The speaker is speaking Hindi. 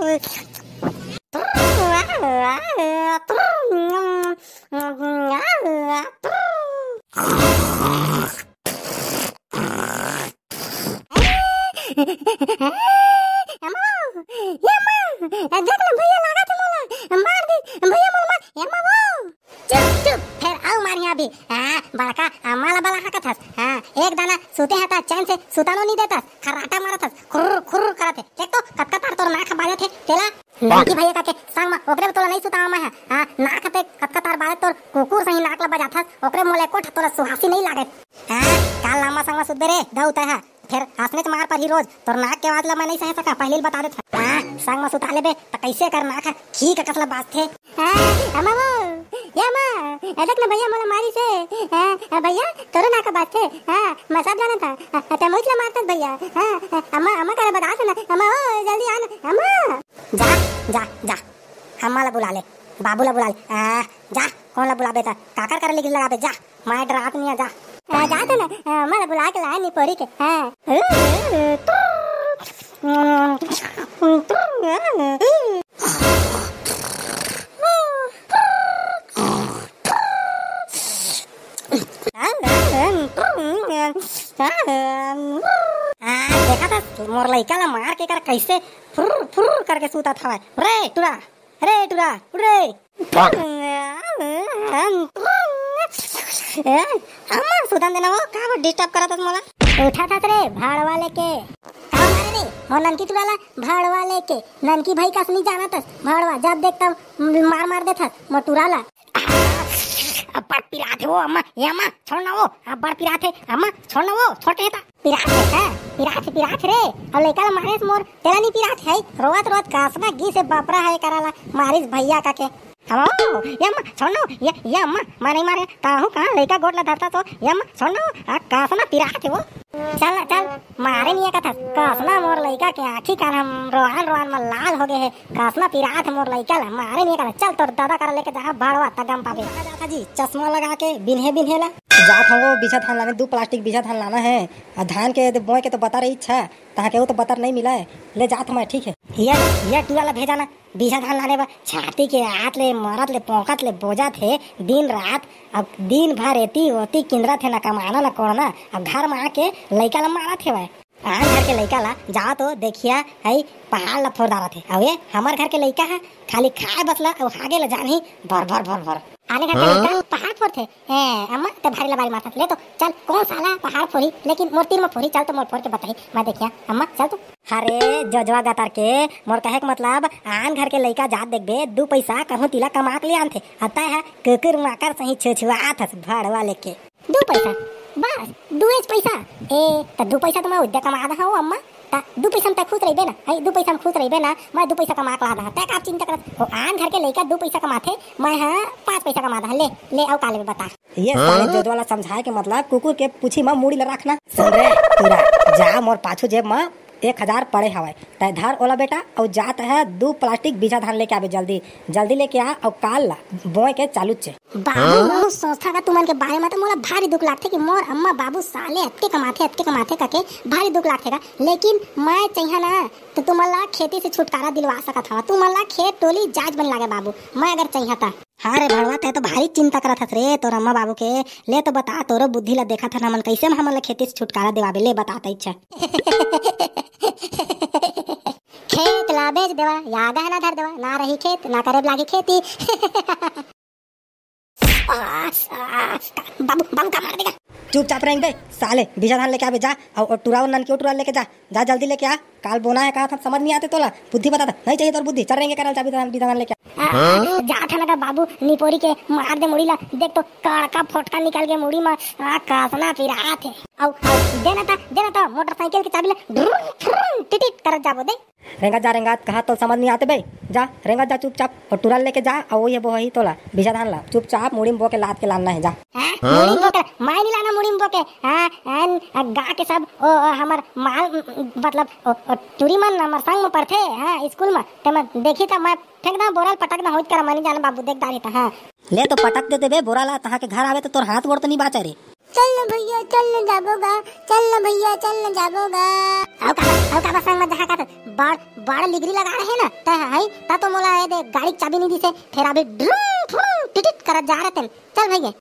भैया लगा था मोला मार दी भैया मोला मार यम्मा वो चुप चुप फिर आओ मार यहाँ भी बड़का माला बाला हाकत हस एक दाना सुते हता चैन से सुतानो नहीं देता खराटा मारत हस खुर खुर करत है देख तो कतका तार तोर नाक बाजे थे तेला लड़की भैया का के संग में ओकरे तोला नहीं सुतावा मैं नाक ते कतका तार बाजे तोर कुकुर सही नाक ला बजात हस ओकरे मोले कोठ तोरा सुहासी नहीं लागत काल लामा संग में सुत दे रे दउता है फिर हंसने से मार पर ही रोज तोर नाक के आवाज ला मैं नहीं सह सका पहले बता दे संग में सुता लेबे त कैसे कर नाक खी का कसला बात थे अम्मा वो या मां देख ना भैया मोला मारी से भैया तोरे नाक का बात थे मैं सब जाना था ते मुझला मारत भैया अम्मा अम्मा करे बता ना अम्मा ओ जल्दी आ ना अम्मा जा जा जा अम्मा ला बुला ले बाबू ला बुला ले जा कौन ला बुला बेटा काकर कर लेके लगा बे जा मैं डरात नहीं जा जा तो ना मैं बुला के लाया नहीं पड़ी के देखा था मोर लइका ला मार के कर कैसे फुर फुर करके सूता था रे टुरा रे अम्मा सुदान देना वो का डिस्टर्ब करा था मोला उठा था रे भाड़ वाले के का मारे रे और ननकी टुराला भाड़ वाले के ननकी भाई का नहीं जाना था भाड़वा जब देखता मार मार देता मोटुराला बड़ पिरात है वो अम्मा ये अम्मा छोड़ना वो बड़ पिरात है अम्मा छोड़ना वो छोटे था पिरात रे और लेकर मारे मोर तेरा नहीं पिरात है रोवत कासना गी से बापरा है कराला मारिस भैया का के हेलो ये अम्मा छोड़ना ये अम्मा मारे मारे काहू कहां लेका गोटला धरता तो ये अम्मा छोड़ना कासना पिरात है वो चल मारे नहीं का था कासना मोर लइका के आखी का हम रोहान में लाल हो गए है कासना पिरात मोर लइका ला मारे नहीं का चल तोर दादा कर लेके जा बाड़वा तगम पावे जाता जी चश्मा लगा के बिन्हे ला जात हो बीजा धान लाने 2 प्लास्टिक बीजा धान लाना है और धान के बोए के तो बता रही अच्छा तहां के वो तो बता नहीं मिला है ले जात मैं ठीक है ये टूला ला भेजाना बीजा धान लाने बा छाती के हाथ ले मरत ले पोंकत ले बोझा थे दिन रात अब दिन भर एती ओती किंदरा थे ना कमाना ना कोड़ना अब घर में आके लइका ला मारा थे भाई घर के लइका ला जा तो देखिया है पहाड़ ला फोड़दारा थे अब ये हमार घर के लइका है खाली खाए बसला और आगे ला जानी भर आने घर के लइका पहाड़ फोड़ थे अम्मा ते भारी लबारी मारता ले तो चल कौन साला पहाड़ फोड़ी लेकिन मोर तीर में फोड़ी चल तो मोर फोड़ के बताई मैं देखिया अम्मा चल तो अरे जजवा गातार के मोर कहे के मतलब आन घर के लइका जात देखबे 2 पैसा कहूं तिला कमा के ले आन थे आता है कुकुर माकर सही छुछुआत हस भाड़वा लेके 2 पैसा बस 2 पैसा त 2 पैसा तो मैं उद्या कमा रहा हूं अम्मा ता 2 पैसा में खुश रहिबे ना 2 पैसा में खुश रहिबे ना मैं 2 पैसा कमा के ला रहा तक आप चिंता करत ओ आन घर के लइका 2 पैसा कमाथे मैं 5 पैसा कमा रहा ले आओ काले बता ये साले जोद वाला समझाए के मतलब कुकुर के पूछी में मुड़ी ला रखना सुन रे पूरा जा मोर पाछू जेब में 1000 पड़े हवाए तय धर ओला बेटा और जात है 2 प्लास्टिक बीजा धान लेके आवे जल्दी लेके आ और काल ला बोए के चालू छे बाबू संस्था का तुमन के बारे में तो मोला भारी दुख लागथे कि मोर अम्मा बाबू साले अतके कमाथे काके भारी दुख लागथे का लेकिन मैं चाहिए ना तो तुमला खेती से छुटकारा दिलवा सकत हवा तुमला खेत टोली जाज बन लागे बाबू मैं अगर चाहिए था हाँ रे भड़वा ते तो भारी चिंता करत हस रे तोर अम्मा बाबू के ले तो बता तोरो बुद्धि ला देखा था हमन कैसे हमन खेती से छुटकारा दिवाबे ले बताता इच्छा खेत ला बेच देवा या गहना धर देवा ना रही खेत ना करे लागी खेती बाबू का मार देगा चुपचाप रहेंगे साले बीजा धान लेके आवे जा और टुराओ नन के टुरा लेके जा जल्दी लेके आ काल बोना है कहा था समझ नहीं आते तोला बुद्धि बता नहीं चाहिए तोर बुद्धि चल रहेंगे करल जा बीजा धान लेके जा था लगा बाबू निपोरी के मार दे मुड़ी ला देख तो कड़का फोटका निकाल के मुड़ी में कासना पिरात है औ देना था मोटरसाइकिल की चाबी ला टिटिट कर जाबो दे रेंगा कहा तो समझ नहीं आते बे जा रेंगा जा चुपचाप और टुरा लेके जा और ये वही तोला बीजा धान ला चुपचाप मुड़ी में बो के लाद के लाना है जा मुड़ी में बो के मैं नहीं लाना मुड़ी में बो के गा के सब हमर माल मतलब टूरी मन हमर संग में पढ़थे स्कूल में ते मैं देखी त मैं फेंकना बोरल पटकना होइत कर मानी जाना बाबू देख दारी त ले तो पटक दे देबे बोराला तहा के घर आवे तो तोर हाथ गोड़ तो नहीं बाचे रे चल न भैया चल न जागोगा आओ का संग में जहा का बाड़ बाड़ लिगरी लगा रहे ना ता है ता तो मोला ये दे गाड़ी की चाबी नहीं दिसे फिर अभी ड्रुम फुम टिटिट करत जा रहे थे। चल भैया।